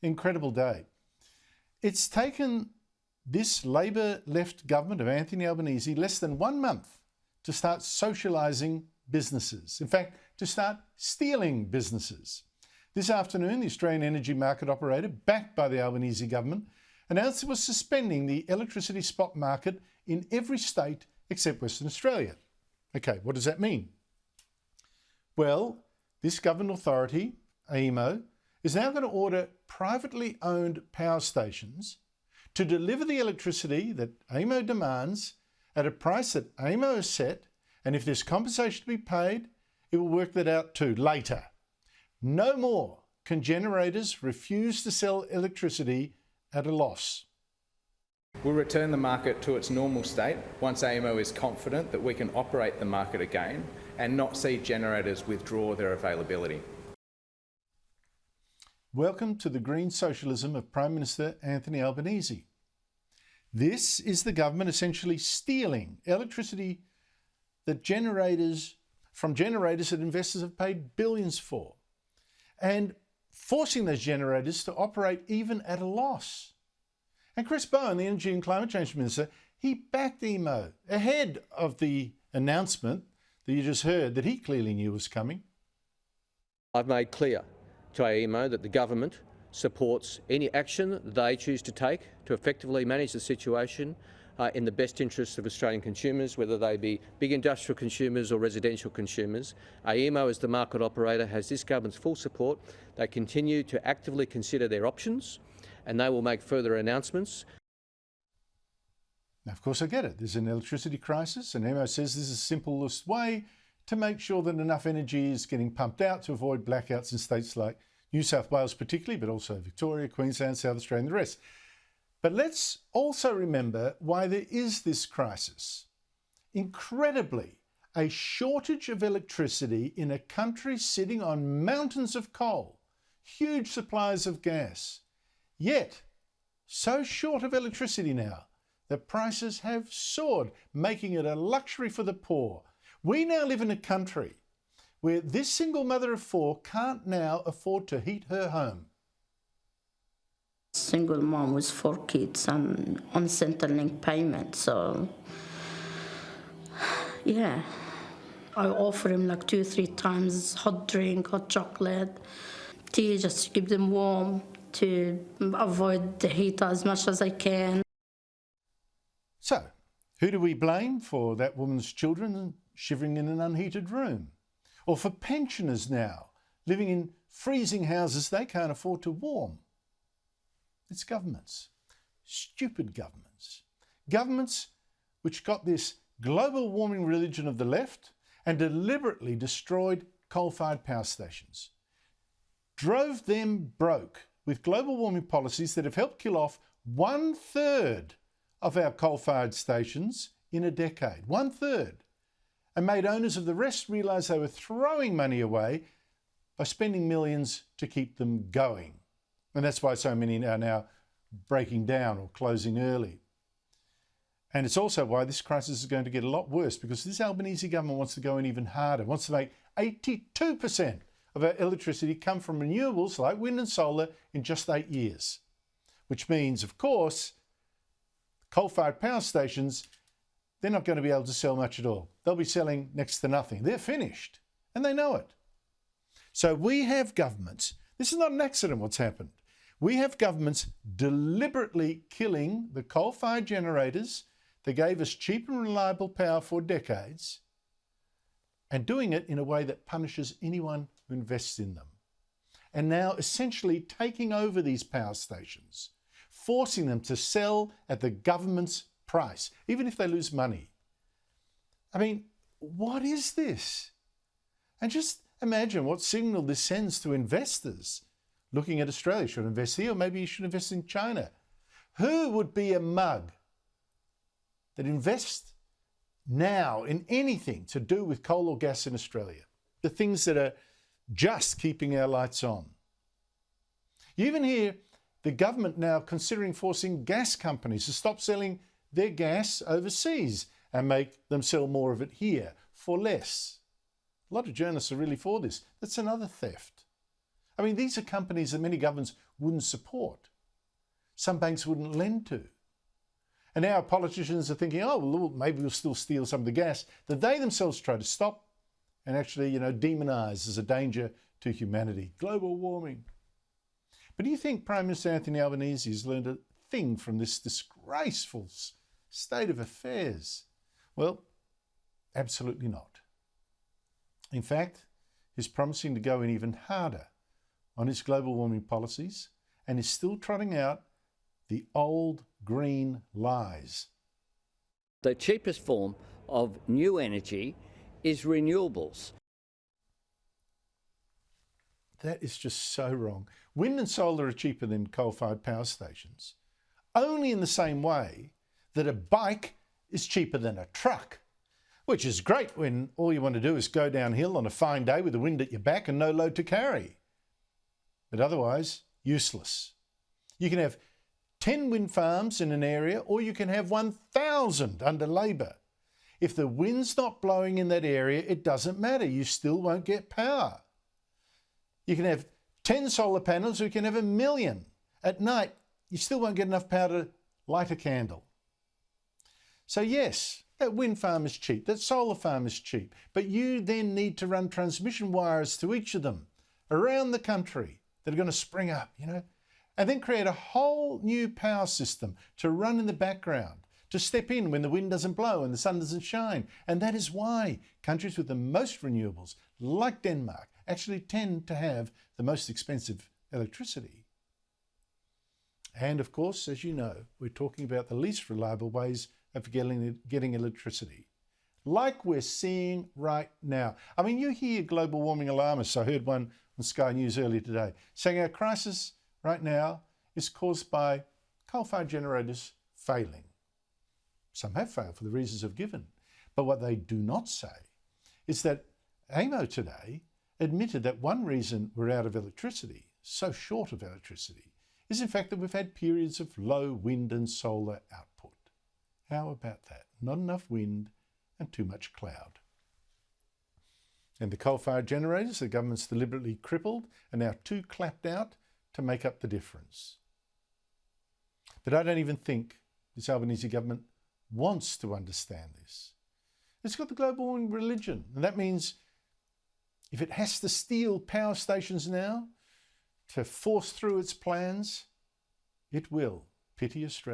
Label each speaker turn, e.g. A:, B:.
A: Incredible day. It's taken this Labor-left government of Anthony Albanese less than 1 month to start socialising businesses. In fact, to start stealing businesses. This afternoon, the Australian Energy Market Operator, backed by the Albanese government, announced it was suspending the electricity spot market in every state except Western Australia. Okay, what does that mean? Well, this government authority, AEMO, is now going to order privately owned power stations to deliver the electricity that AEMO demands at a price that AEMO has set, and if there's compensation to be paid, it will work that out too later. No more can generators refuse to sell electricity at a loss.
B: We'll return the market to its normal state once AEMO is confident that we can operate the market again and not see generators withdraw their availability.
A: Welcome to the green socialism of Prime Minister Anthony Albanese. This is the government essentially stealing electricity that from generators that investors have paid billions for, and forcing those generators to operate even at a loss. And Chris Bowen, the Energy and Climate Change Minister, he backed AEMO ahead of the announcement that you just heard that he clearly knew was coming.
C: I've made clear to AEMO that the government supports any action that they choose to take to effectively manage the situation in the best interests of Australian consumers, whether they be big industrial consumers or residential consumers. AEMO, as the market operator, has this government's full support. They continue to actively consider their options and they will make further announcements.
A: Now, of course, I get it. There's an electricity crisis and AEMO says this is the simplest way to make sure that enough energy is getting pumped out to avoid blackouts in states like New South Wales particularly, but also Victoria, Queensland, South Australia and the rest. But let's also remember why there is this crisis. Incredibly, a shortage of electricity in a country sitting on mountains of coal, huge supplies of gas. Yet, so short of electricity now that prices have soared, making it a luxury for the poor. We now live in a country where this single mother of four can't now afford to heat her home.
D: Single mom with 4 kids and on Centrelink payment, so yeah. I offer him like 2-3 times hot drink, hot chocolate, tea just to keep them warm, to avoid the heat as much as I can.
A: So, who do we blame for that woman's children shivering in an unheated room? Or for pensioners now living in freezing houses they can't afford to warm? It's governments, stupid governments. Governments which got this global warming religion of the left and deliberately destroyed coal-fired power stations. Drove them broke with global warming policies that have helped kill off 1/3 of our coal-fired stations in a decade. 1/3. And made owners of the rest realise they were throwing money away by spending millions to keep them going. And that's why so many are now breaking down or closing early. And it's also why this crisis is going to get a lot worse, because this Albanese government wants to go in even harder, wants to make 82% of our electricity come from renewables like wind and solar in just 8 years. Which means, of course, coal-fired power stations, they're not going to be able to sell much at all. They'll be selling next to nothing. They're finished, and they know it. So we have governments, this is not an accident what's happened. We have governments deliberately killing the coal-fired generators that gave us cheap and reliable power for decades, and doing it in a way that punishes anyone who invests in them. And now essentially taking over these power stations, forcing them to sell at the government's price, even if they lose money. I mean, what is this? And just imagine what signal this sends to investors looking at Australia. Should invest here, or maybe you should invest in China. Who would be a mug that invests now in anything to do with coal or gas in Australia? The things that are just keeping our lights on. You even hear the government now considering forcing gas companies to stop selling their gas overseas and make them sell more of it here for less. A lot of journalists are really for this. That's another theft. I mean, these are companies that many governments wouldn't support. Some banks wouldn't lend to. And now politicians are thinking, oh, well, maybe we'll still steal some of the gas that they themselves try to stop and actually, demonise as a danger to humanity. Global warming. But do you think Prime Minister Anthony Albanese has learned a thing from this disgraceful state of affairs? Well, absolutely not. In fact, he's promising to go in even harder on his global warming policies and is still trotting out the old green lies.
E: The cheapest form of new energy is renewables.
A: That is just so wrong. Wind and solar are cheaper than coal-fired power stations, only in the same way that a bike is cheaper than a truck, which is great when all you want to do is go downhill on a fine day with the wind at your back and no load to carry. But otherwise, useless. You can have 10 wind farms in an area, or you can have 1,000 under Labor. If the wind's not blowing in that area, it doesn't matter. You still won't get power. You can have 10 solar panels, or you can have 1 million. At night, you still won't get enough power to light a candle. So yes, that wind farm is cheap, that solar farm is cheap, but you then need to run transmission wires to each of them around the country that are going to spring up, and then create a whole new power system to run in the background, to step in when the wind doesn't blow and the sun doesn't shine. And that is why countries with the most renewables, like Denmark, actually tend to have the most expensive electricity. And of course, as you know, we're talking about the least reliable ways of getting electricity, like we're seeing right now. I mean, you hear global warming alarmists. I heard one on Sky News earlier today saying our crisis right now is caused by coal-fired generators failing. Some have failed for the reasons I've given. But what they do not say is that AEMO today admitted that one reason we're out of electricity, so short of electricity, is in fact that we've had periods of low wind and solar output. How about that? Not enough wind and too much cloud. And the coal-fired generators the government's deliberately crippled are now too clapped out to make up the difference. But I don't even think this Albanese government wants to understand this. It's got the global warming religion, and that means if it has to steal power stations now to force through its plans, it will. Pity Australia.